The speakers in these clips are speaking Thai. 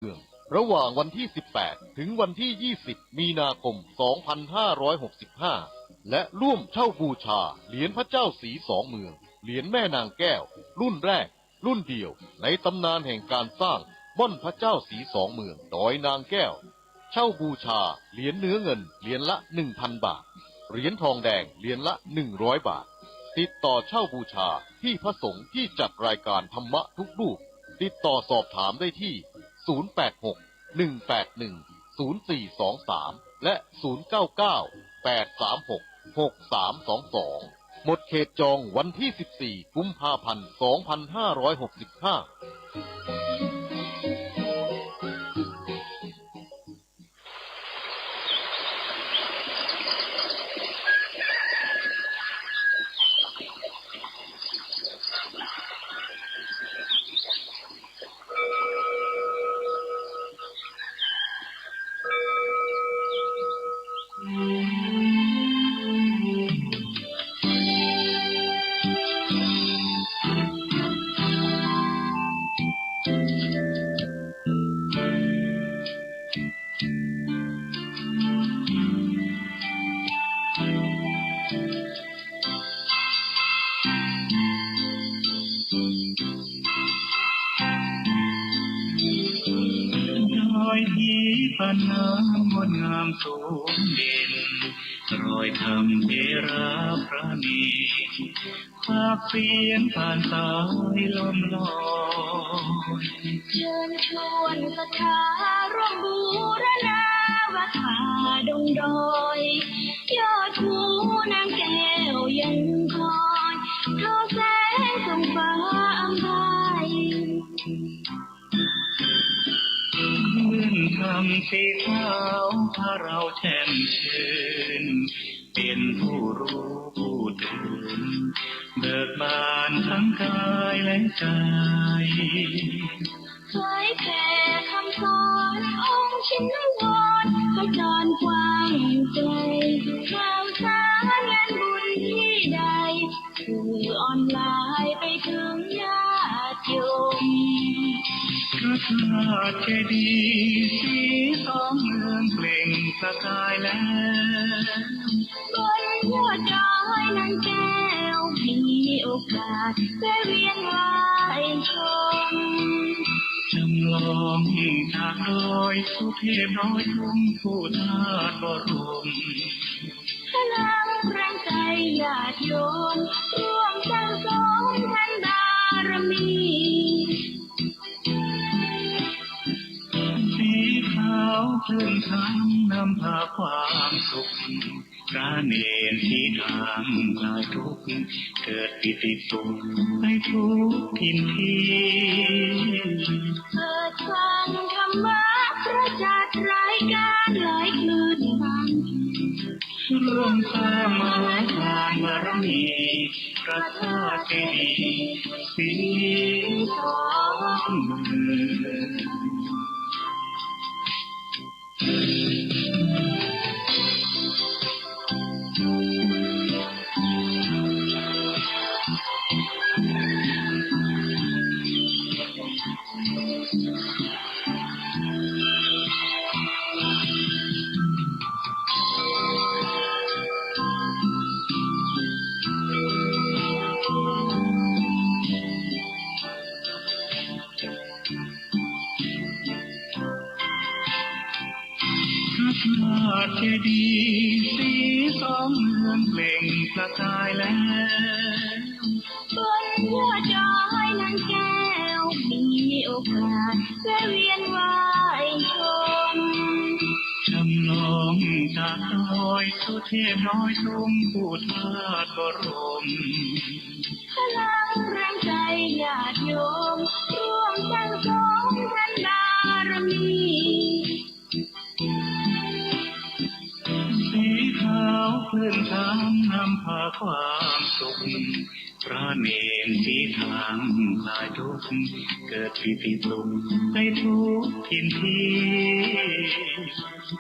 เมืองระหว่างวันที่ 18 ถึงวันที่ 20 มีนาคม 2565 และร่วมเช่าบูชาเหรียญพระเจ้าศรีสองเมืองเหรียญแม่นางแก้วรุ่นแรกรุ่นเดียวในตำนานแห่งการสร้างม่อนพระเจ้าศรีสองเมืองดอยนางแก้วเช่าบูชาเหรียญเนื้อเงินเหรียญละ 1,000 บาทเหรียญทองแดงเหรียญละ 100 บาทติดต่อเช่าบูชาที่พระสงฆ์ที่จัดรายการธรรมะทุกรูปติดต่อสอบถามได้ที่ 086-181-0423 และ 099-836-6322 หมดเขตจองวันที่ 14 กุมภาพันธ์ 2565ปานน้ำงดงามสูงเด่นรอยธรรมเทระพระเนตรฝากเสียงผ่านสายลมลอยเชิญชวนศรัทธาร่วมบูรณาวัดป่าดงดอยยอดภูนางแก้วยังคอยทอแสงส่องฟ้าอำไพทำสีขาวพาเราแช่มชื่นเป็นผู้รู้ผู้ตื่นเบิกบานทั้งกายและใจเผยแผ่คำสอนองค์ชินวรขจรกว้างไกลข่าวสารงานบุญที่ใดสื่อออนไลน์ไปถึงญาติโยมพระธาตุเจดีย์สีสองเมืองเปล่งประกายแล้วบนยอดดอยนางแก้วมีโอกาสได้เวียนไหวชมจำลองจากดอยสุเทพน้อยทุ่งผู้ทาสบรมพลังแรงใจญาติโยมร่วมสร้างสมทันบารมีสีขาวคลื่นทางนำพาความสุขพระเนรที่ทางคลายทุกข์เกิดปิติสุขให้ทุกทินทีเปิดฟังธรรมะพระจัดรายการหลายคลื่นฟังร่วมสร้างมหาทานบารมีพระธาตุเจดีย์สีสองเมืองเจดีย์สีสองเมืองเปล่งประกายแล้วบนยอดดอยนางแก้วมีโอกาสได้เวียนไหวชมจำลองจากดอยสุเทพน้อยทุ่งผู้ทาสบรมพลังแรงใจญาติโยมร่วมสร้างสมทันบารมีสีขาวคลื่นทางนำพาความสุขพระเนรที่ทางคลายทุกข์เกิดปิติสุขให้ทุกทินที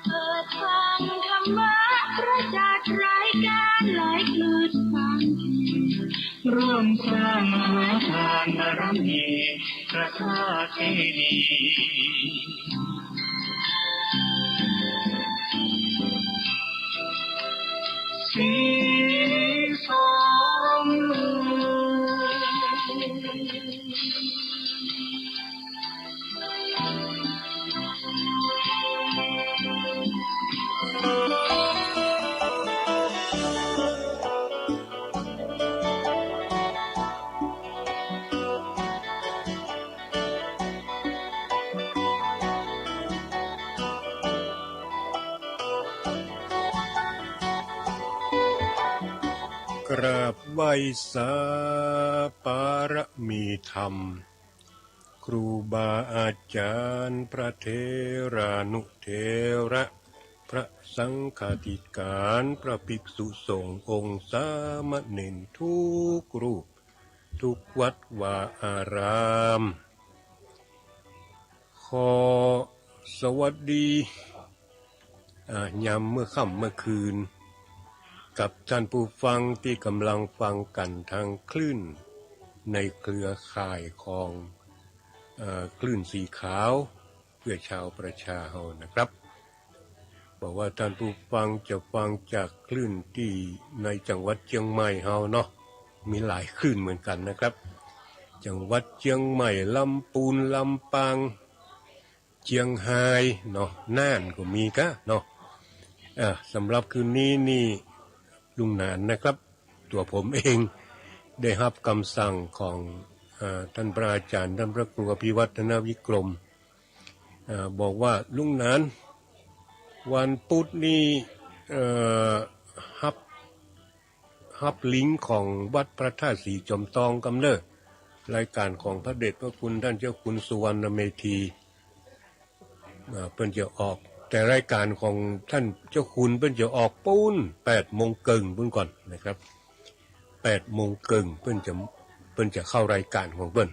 เปิดฟังธรรมะพระจัดรายการหลายคลื่นฟัง ร่วมสร้างมหาทานบารมีพระธาตุเจดีย์ กราบไหว้สาปารมีธรรมครูบาอาจารย์พระเถรานุเถระพระสังฆาธิการพระภิกษุสงฆ์องค์สามเณรทุกรูปทุกวัดวาอารามขอสวัสดียามเมื่อค่ำเมื่อคืนกับท่านผู้ฟังที่กำลังฟังกันทางคลื่นในเครือข่ายของคลื่นสีขาวเพื่อชาวประชาเฮานะครับบอกว่าท่านผู้ฟังจะฟังจากคลื่นที่ในจังหวัดเชียงใหม่เฮาเนาะมีหลายคลื่นเหมือนกันนะครับจังหวัดเชียงใหม่ลำพูนลำปางเชียงไฮ้เนาะน่านก็มีกะเนาะสำหรับคืนนี้นี่ลุงหนานนะครับตัวผมเองได้รับคำสั่งของท่านพระอาจารย์ท่านพระครูอภิวัฒนวิกรมบอกว่าลุงหนานวันพุธนี้ฮับลิงก์ของวัดพระธาตุสีจอมทองกำเนิดรายการของพระเดชพระคุณท่านเจ้าคุณสุวรรณเมธีเพิ่นจะออกแต่รายการของท่านเจ้าคุณเพิ่นจะออกปูน8 โมงครึ่งเพิ่นก่อนนะครับ8 โมงครึ่งเพิ่นจะเข้ารายการของเพิ่น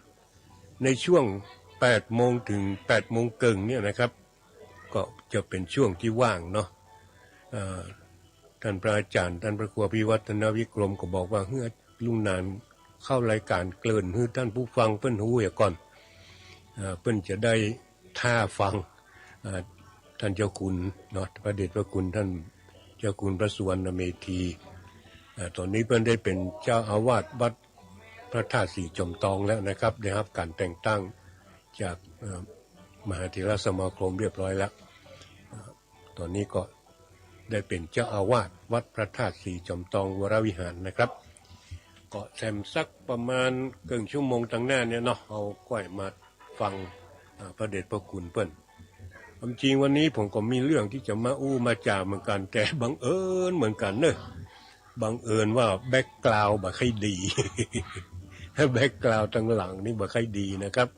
ในช่วง8 โมงถึง8 โมงครึ่งเนี่ยนะครับก็จะเป็นช่วงที่ว่างเนาะท่านพระอาจารย์ท่านพระครูอภิวัฒนวิกรมก็บอกว่าเฮ้ยลุงนานเข้ารายการเกริ่นให้ท่านผู้ฟังเพิ่นฮู้อย่าก่อนเพิ่นจะได้ท่าฟังท่านเจ้าคุณเนาะพระเดชพระคุณท่านเจ้าคุณพระสุวรรณเมธีตอนนี้เพิ่นได้เป็นเจ้าอาวาสวัดพระธาตุสีจอมทองแล้วนะครับได้รับการแต่งตั้งจากมหาเถรสมาคมเรียบร้อยแล้วตอนนี้ก็ได้เป็นเจ้าอาวาสวัดพระธาตุสีจอมทองวรวิหารนะครับก็แซมสักประมาณครึ่งชั่วโมงตั้งหน้าเนี่ยเนาะเอาก้อยมาฟังพระเดชพระคุณเพิ่นความจริงวันนี้ผมก็มีเรื่องที่จะมามาจ่าเหมือนกันแต่บังเอิญเหมือนกันเนอะบังเอิญว่าแบ็กกราวด์บ่ค่อยดี แบ็กกราวด์ทางหลังนี่บ่ค่อยดีนะครับ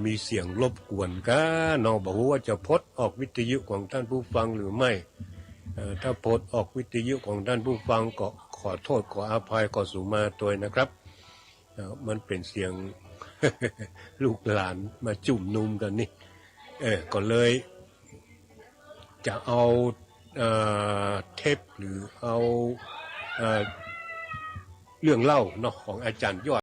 มีเสียงรบกวนกันน้องบอกว่าจะพดออกวิทยุของท่านผู้ฟังหรือไม่ถ้าพดออกวิทยุของท่านผู้ฟังก็ขอโทษขออภัยขอสุมาตัวนะครับมันเป็นเสียง ลูกหลานมาจุ่มนุมกันนี่ก็เลยจะเอาเทปหรือเอาเรื่องเล่าเนาะของอาจารย์ยอด